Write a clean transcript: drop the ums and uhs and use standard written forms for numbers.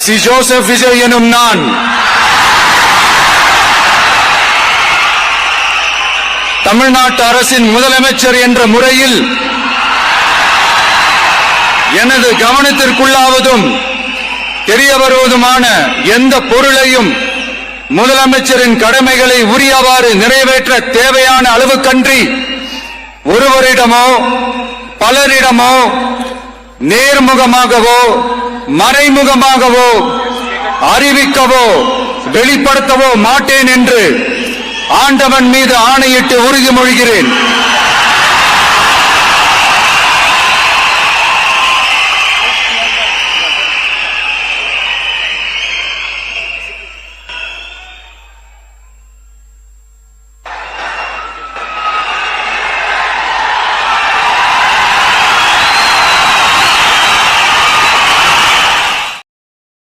C Joseph Vijay எனும் நான் தமிழ்நாட்டு அரசின் முதலமைச்சர் என்ற முறையில் எனது கவனத்திற்குள்ளாவதும் தெரிய வருவதுமான எந்த பொருளையும் முதலமைச்சரின் கடமைகளை உரியவாறு நிறைவேற்ற தேவையான அளவுக்கன்றி ஒருவரிடமோ பலரிடமோ நேர்முகமாகவோ மறைமுகமாகவோ அறிவிக்கவோ வெளிப்படுத்தவோ மாட்டேன் என்று ஆண்டவன் மீது ஆணையிட்டு உறுதிமொழிகிறேன்.